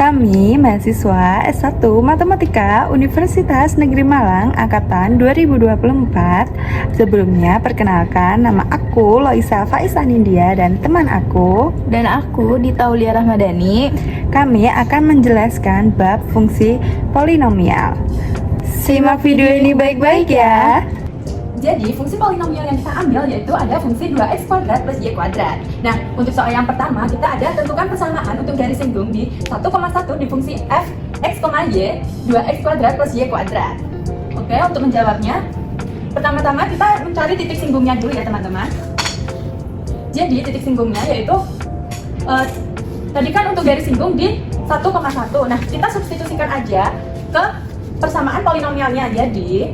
Kami mahasiswa S1 Matematika Universitas Negeri Malang Angkatan 2024. Sebelumnya perkenalkan, nama aku Loisa Faiza Nindya dan teman aku Dan aku Dita Aulia Rahmadani. Kami akan menjelaskan bab fungsi polinomial. Simak video ini baik-baik ya. Jadi, fungsi polinomial yang kita ambil yaitu ada fungsi 2x kuadrat plus y kuadrat. Nah, untuk soal yang pertama, kita ada tentukan persamaan untuk garis singgung di 1,1 di fungsi f x, y 2x kuadrat plus y kuadrat. Oke, untuk menjawabnya, pertama-tama kita mencari titik singgungnya dulu ya teman-teman. Jadi, titik singgungnya yaitu tadi kan untuk garis singgung di 1,1. Nah, kita substitusikan aja ke persamaan polinomialnya. Jadi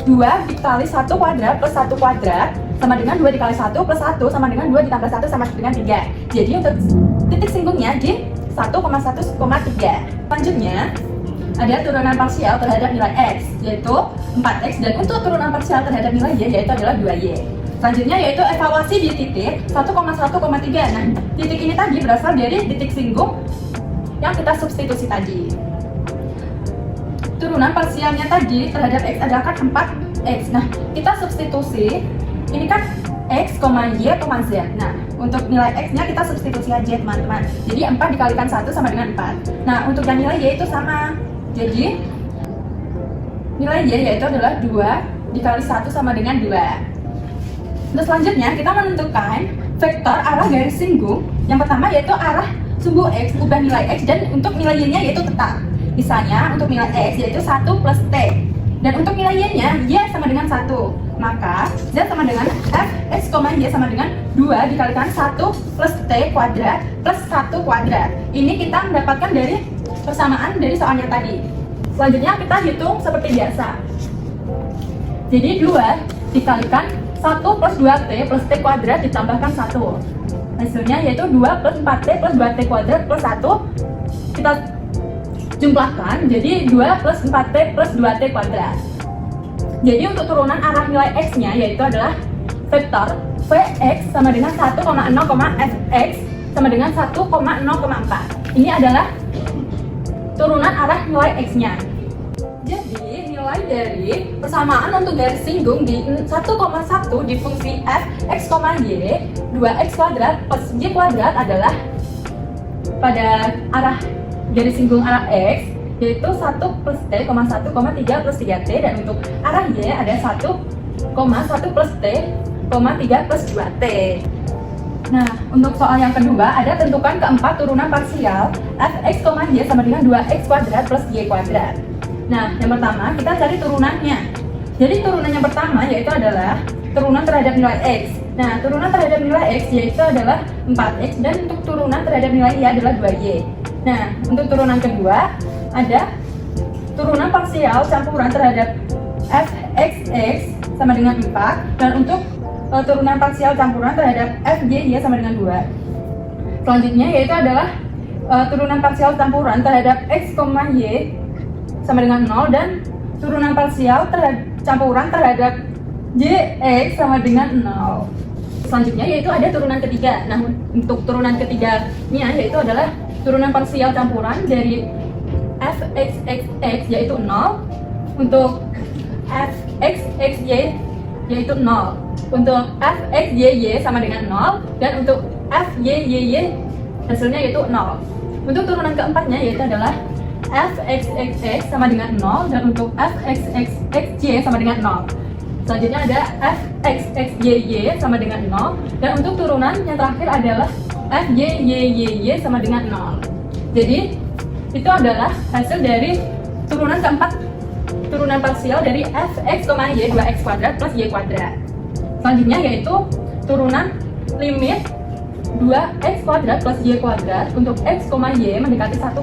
2 dikali 1 kuadrat plus 1 kuadrat sama dengan 2 dikali 1 plus 1 sama dengan 2 ditambah 1 sama dengan 3. Jadi untuk titik singgungnya di 1,1,3. Selanjutnya ada turunan parsial terhadap nilai x yaitu 4x, dan untuk turunan parsial terhadap nilai y yaitu adalah 2y. Selanjutnya yaitu evaluasi di titik 1,1,3. Nah, titik ini tadi berasal dari titik singgung yang kita substitusi tadi. Turunan parsialnya tadi terhadap x adalah kan 4x. Nah, kita substitusi, ini kan x, y, z. Nah, untuk nilai x-nya kita substitusi aja teman-teman. Jadi 4 dikalikan 1 sama dengan 4. Nah, untuk yang nilai y itu sama. Jadi nilai y yaitu adalah 2 dikali 1 sama dengan 2. Terus selanjutnya kita menentukan vektor arah garis singgung. Yang pertama yaitu arah sumbu x ubah nilai x, dan untuk nilai y-nya yaitu tetap. Misalnya untuk nilai x yaitu 1 plus t, dan untuk nilai y-nya y sama dengan 1. Maka z sama dengan f x, y sama dengan 2 dikalikan 1 plus t kuadrat plus 1 kuadrat. Ini kita mendapatkan dari persamaan dari soalnya tadi. Selanjutnya kita hitung seperti biasa. Jadi 2 dikalikan 1 plus 2t plus t kuadrat ditambahkan 1. Hasilnya yaitu 2 plus 4t plus 2t kuadrat plus 1. Kita jumlahkan jadi 2 plus 4t plus 2t kuadrat. Jadi untuk turunan arah nilai x-nya yaitu adalah vektor vx sama dengan 1,0,fx sama dengan 1,0,4. Ini adalah turunan arah nilai x-nya. Jadi nilai dari persamaan untuk garis singgung di 1,1 di fungsi f x, y 2x kuadrat plus y kuadrat adalah pada arah garis singgung arah x yaitu 1 plus t, 1, 3 plus 3t, dan untuk arah y ada 1, 1 plus t, 3 plus 2t. Nah, untuk soal yang kedua ada tentukan keempat turunan parsial f x, y sama dengan 2x kuadrat plus y kuadrat. Nah, yang pertama kita cari turunannya. Jadi turunan yang pertama yaitu adalah turunan terhadap nilai x. Nah, turunan terhadap nilai x yaitu adalah 4x, dan untuk turunan terhadap nilai y adalah 2y. Nah, untuk turunan kedua ada turunan parsial campuran terhadap fxx sama dengan 4, dan untuk turunan parsial campuran terhadap fjy sama dengan 2. Selanjutnya yaitu adalah turunan parsial campuran terhadap x, y sama dengan 0, dan turunan parsial campuran terhadap jx sama dengan 0. Selanjutnya yaitu ada turunan ketiga. Nah, untuk turunan ketiganya yaitu adalah turunan parsial campuran dari fxxx yaitu 0, untuk fxxy yaitu 0, untuk fxyy sama dengan 0, dan untuk fyy hasilnya yaitu 0. Untuk turunan keempatnya yaitu adalah fxxx sama dengan 0, dan untuk fxxy sama dengan 0. Selanjutnya ada fxxyy sama dengan 0, dan untuk turunan yang terakhir adalah fyy sama dengan 0. Jadi itu adalah hasil dari turunan keempat turunan parsial dari fx, y 2x kuadrat plus y kuadrat. Selanjutnya yaitu turunan limit 2x kuadrat plus y kuadrat untuk x, y mendekati 1,1.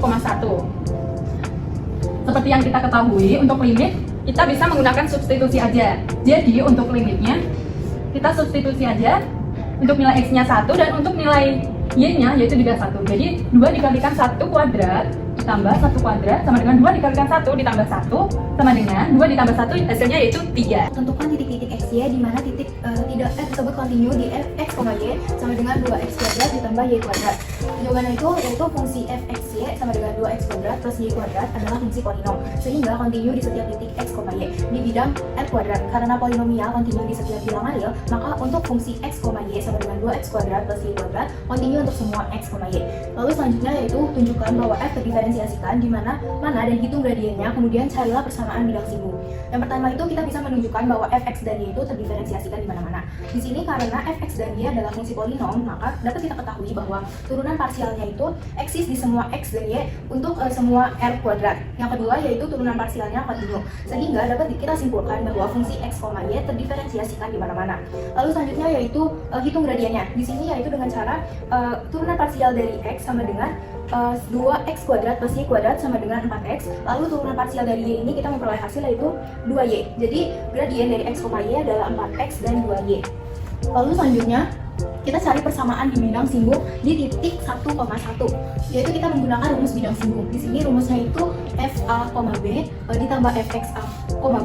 Seperti yang kita ketahui, untuk limit kita bisa menggunakan substitusi aja. Jadi untuk limitnya kita substitusi aja. Untuk nilai x-nya 1 dan untuk nilai y-nya yaitu juga 1. Jadi 2 dikalikan 1 kuadrat ditambah 1 kuadrat sama dengan 2 dikalikan 1 ditambah 1 sama dengan 2 ditambah 1 hasilnya yaitu 3. Tentukan titik-titik x, y di mana titik tidak x tersebut kontinu di f x, y sama dengan 2x kuadrat ditambah y kuadrat. Jawabannya itu yaitu fungsi f x, y sama dengan 2x kuadrat plus y kuadrat adalah fungsi polinom, sehingga kontinu di setiap titik x, y di bidang f kuadrat. Karena polinomial kontinu di setiap bilangan real, maka untuk fungsi x, y sama dengan 2x kuadrat plus y kuadrat kontinu untuk semua x, y. Lalu selanjutnya yaitu tunjukkan bahwa f terdiferensiasikan di mana dan hitung gradiennya, kemudian carilah persamaan bidang singgung. Yang pertama itu kita bisa menunjukkan bahwa fx dan y itu terdiferensiasikan di mana-mana. Di sini karena fx dan y adalah fungsi polinom, maka dapat kita ketahui bahwa turunan parsialnya itu eksis di semua x dan y untuk semua r kuadrat. Yang kedua yaitu turunan parsialnya kontinu, sehingga dapat kita simpulkan bahwa fungsi x, y terdiferensiasikan di mana-mana. Lalu selanjutnya yaitu hitung gradiennya. Di sini yaitu dengan cara turunan parsial dari x sama dengan 2x kuadrat plus y kuadrat sama dengan 4x. Lalu turunan parsial dari y ini kita memperoleh hasil yaitu 2y. Jadi gradien dari x, y adalah 4x dan 2y. Lalu selanjutnya kita cari persamaan di bidang singgung di titik 1,1, yaitu kita menggunakan rumus bidang singgung. Di sini rumusnya itu fa, b ditambah fx a,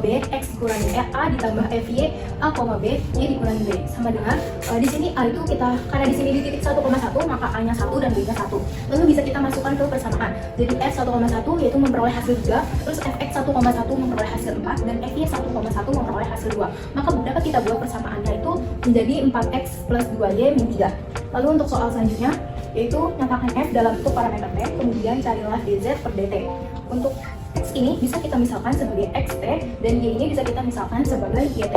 b x dikurangi a ditambah fy a, b y dikurangi b sama dengan di sini a itu kita karena di sini di titik 1,1 maka a nya 1 dan b nya 1. Lalu bisa kita masukkan ke persamaan. Jadi f 1,1 yaitu memperoleh hasil 3, terus fx 1,1 memperoleh hasil 4 dan fy 1,1 memperoleh hasil 2. Maka dapat kita buat persamaannya itu menjadi 4x plus 2y min 3. Lalu untuk soal selanjutnya yaitu nyatakan f dalam bentuk parameter t, kemudian carilah dz per dt. Untuk x ini bisa kita misalkan sebagai xt dan y ini bisa kita misalkan sebagai yt.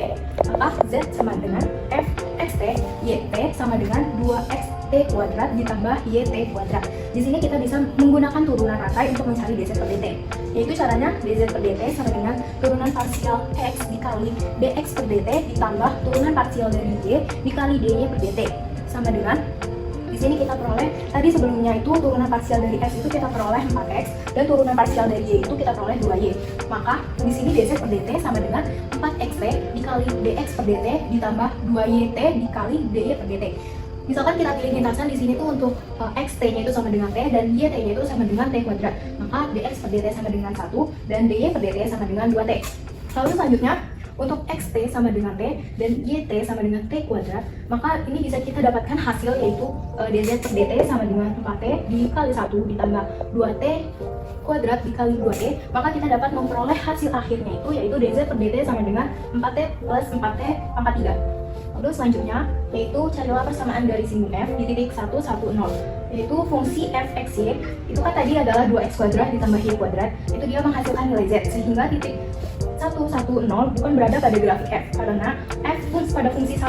Maka z sama dengan f xt, yt sama dengan 2xt kuadrat ditambah yt kuadrat. Di sini kita bisa menggunakan turunan rantai untuk mencari dz per dt. Yaitu caranya dz per dt sama dengan turunan parsial x dikali dx per dt ditambah turunan parsial dari y dikali dy per dt sama dengan di sini kita peroleh tadi sebelumnya itu turunan parsial dari x itu kita peroleh 4x dan turunan parsial dari y itu kita peroleh 2y. Maka di sini dz per dt sama dengan 4xt dikali dx per dt ditambah 2yt dikali dy per dt. Misalkan kita pilih lintasan di sini tuh untuk xt-nya itu sama dengan t dan yt-nya itu sama dengan t kuadrat. Maka dx per dt sama dengan 1 dan dy per dt sama dengan 2t. Lalu selanjutnya untuk xt sama dengan t dan yt sama dengan t kuadrat, maka ini bisa kita dapatkan hasil yaitu dz per dt sama dengan 4t dikali 1 ditambah 2t kuadrat dikali 2t, maka kita dapat memperoleh hasil akhirnya itu yaitu dz per dt sama dengan 4t plus 4t pangkat 3. Lalu selanjutnya yaitu carilah persamaan dari singgung f di titik 1, 1, 0, yaitu fungsi f x y itu kan tadi adalah 2x kuadrat ditambah y kuadrat, itu dia menghasilkan nilai z, sehingga titik 1, 1, 0 bukan berada pada grafik f, karena f pada fungsi 1,1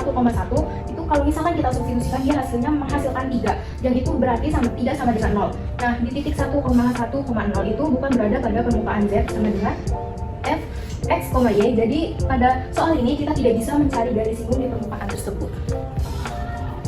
itu kalau misalkan kita substitusikan dia hasilnya menghasilkan 3 yang itu berarti sama 3 sama dengan 0. Nah di titik 1,1,0 itu bukan berada pada permukaan z sama dengan f x, y. Jadi pada soal ini kita tidak bisa mencari garis singgung di permukaan tersebut.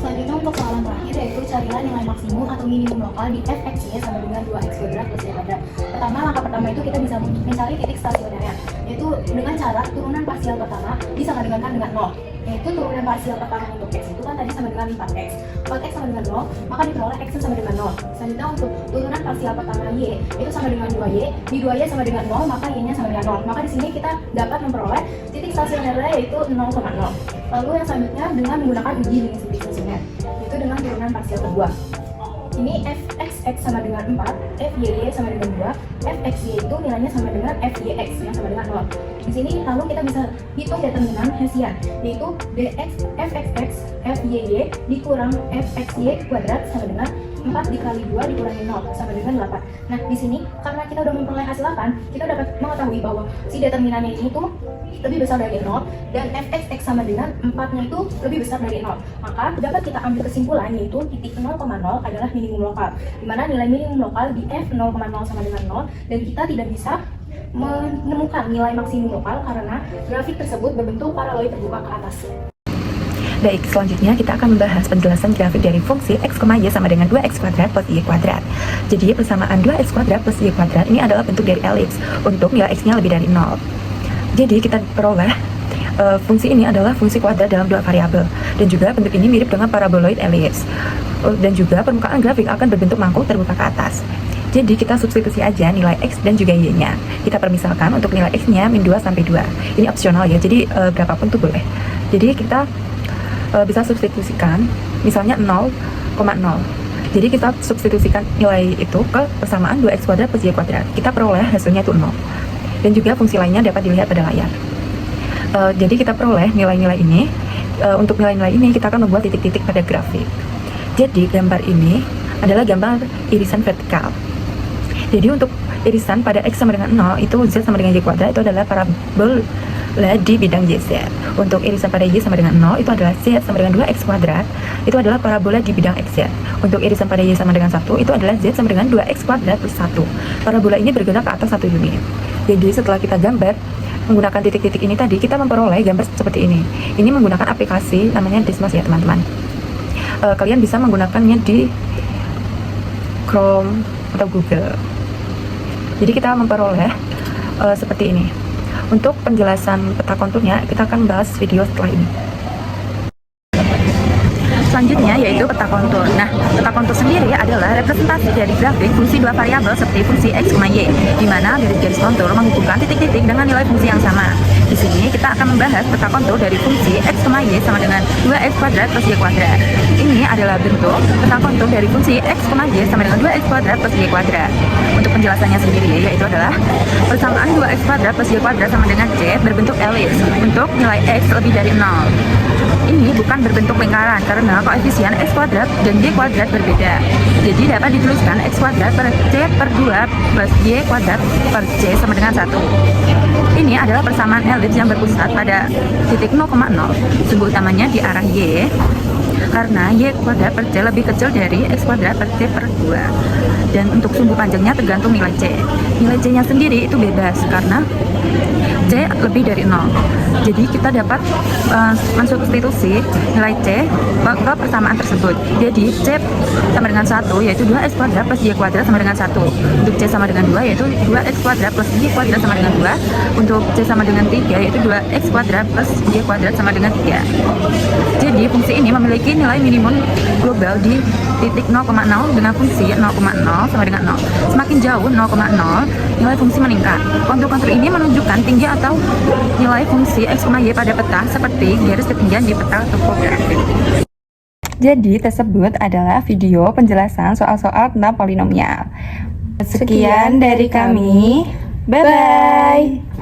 Selanjutnya untuk soalan terakhir yaitu carilah nilai maksimum atau minimum lokal di fx-y sama dengan 2x kuadrat plus y kuadrat. Langkah pertama itu kita bisa mencari titik stasionernya, yaitu dengan cara turunan parsial pertama disamakan dengan 0. Yaitu turunan parsial pertama untuk x itu kan tadi sama dengan 4x. 4x sama dengan 0, maka diperoleh x sama dengan 0. Selanjutnya untuk turunan parsial pertama y itu sama dengan 2y. Di 2y sama dengan 0, maka y-nya sama dengan 0. Maka di sini kita dapat memperoleh titik stasionernya yaitu 0,0. Lalu yang selanjutnya dengan menggunakan uji dengan titik stasioner, yaitu dengan turunan parsial kedua. Ini fxx sama dengan 4, fyy sama dengan 2, fxy itu nilainya sama dengan fyx yang sama dengan 0. Di sini lalu kita bisa hitung determinan Hessian, yaitu dx fxx fyy dikurang fxy kuadrat sama dengan 4 dikali 2 dikurangi 0 sama dengan 8. Nah di sini karena kita udah memperoleh hasil 8, kita dapat mengetahui bahwa si determinannya ini tuh lebih besar dari 0 dan fxx sama dengan 4-nya itu lebih besar dari 0. Maka dapat kita ambil kesimpulan yaitu titik 0,0 adalah minimum lokal, di mana nilai minimum lokal di f 0,0 sama dengan 0 dan kita tidak bisa menemukan nilai maksimum lokal karena grafik tersebut berbentuk paraloid terbuka ke atas. Baik, selanjutnya kita akan membahas penjelasan grafik dari fungsi x, y sama dengan 2x kuadrat plus y kuadrat. Jadi persamaan 2x kuadrat plus y kuadrat ini adalah bentuk dari elips untuk nilai x-nya lebih dari 0. Jadi kita peroleh fungsi ini adalah fungsi kuadrat dalam dua variabel, dan juga bentuk ini mirip dengan paraboloid elips, dan juga permukaan grafik akan berbentuk mangkuk terbuka ke atas. Jadi kita substitusi aja nilai X dan juga Y-nya. Kita permisalkan untuk nilai X-nya min 2 sampai 2. Ini opsional ya, jadi berapapun tuh boleh. Jadi kita bisa substitusikan misalnya 0,0. Jadi kita substitusikan nilai itu ke persamaan 2x kuadrat plus y kuadrat. Kita peroleh hasilnya itu 0. Dan juga fungsi lainnya dapat dilihat pada layar. Jadi kita peroleh nilai-nilai ini. Untuk nilai-nilai ini kita akan membuat titik-titik pada grafik. Jadi gambar ini adalah gambar irisan vertikal. Jadi untuk irisan pada x sama dengan 0 itu z sama dengan y kuadrat itu adalah parabola di bidang YZ. Untuk irisan pada y sama dengan 0 itu adalah z sama dengan 2x kuadrat, itu adalah parabola di bidang xz. Untuk irisan pada y sama dengan 1 itu adalah z sama dengan 2x kuadrat plus 1. Parabola ini bergerak ke atas 1 unit. Jadi setelah kita gambar menggunakan titik-titik ini tadi, kita memperoleh gambar seperti ini. Ini menggunakan aplikasi namanya Desmos ya teman-teman. Kalian bisa menggunakannya di Chrome atau Google. Jadi kita memperoleh seperti ini. Untuk penjelasan peta konturnya kita akan bahas video setelah ini. Selanjutnya yaitu peta kontur. Nah, peta kontur sendiri adalah representasi dari grafik fungsi dua variabel seperti fungsi x, y, di mana garis-garis kontur menghubungkan titik-titik dengan nilai fungsi yang sama. Di sini kita akan membahas peta kontur dari fungsi x, y sama dengan 2x kuadrat plus y kuadrat. Ini adalah bentuk peta kontur dari fungsi x, y sama dengan 2x kuadrat plus y kuadrat. Untuk penjelasannya sendiri yaitu adalah persamaan 2x kuadrat plus y kuadrat sama dengan c berbentuk elips untuk nilai x lebih dari 0. Ini bukan berbentuk lingkaran karena koefisien x kuadrat dan y kuadrat berbeda. Jadi dapat dituliskan x kuadrat per c per 2 plus y kuadrat per c sama dengan 1. Ini adalah persamaan elips yang berpusat pada titik 0,0. Sumbu utamanya di arah y karena y kuadrat per c lebih kecil dari x kuadrat per c per 2. Dan untuk sumbu panjangnya tergantung nilai c. Nilai c-nya sendiri itu bebas karena c lebih dari 0. Jadi kita dapat mensubstitusi nilai c ke persamaan tersebut. Jadi c sama dengan 1 yaitu 2x kuadrat plus y kuadrat sama dengan 1. Untuk c sama dengan 2 yaitu 2x kuadrat plus y kuadrat sama dengan 2. Untuk c sama dengan 3 yaitu 2x kuadrat plus y kuadrat sama dengan 3. Jadi fungsi ini memiliki nilai minimum global di titik 0,0 dengan fungsi 0,0 sama dengan 0. Semakin jauh 0,0 nilai fungsi meningkat. Kontur-kontur ini menunjukkan tinggi atau nilai fungsi x, y pada peta seperti garis ketinggian di peta topografik. Jadi tersebut adalah video penjelasan soal-soal tentang polinomial. Sekian dari kami. Bye-bye.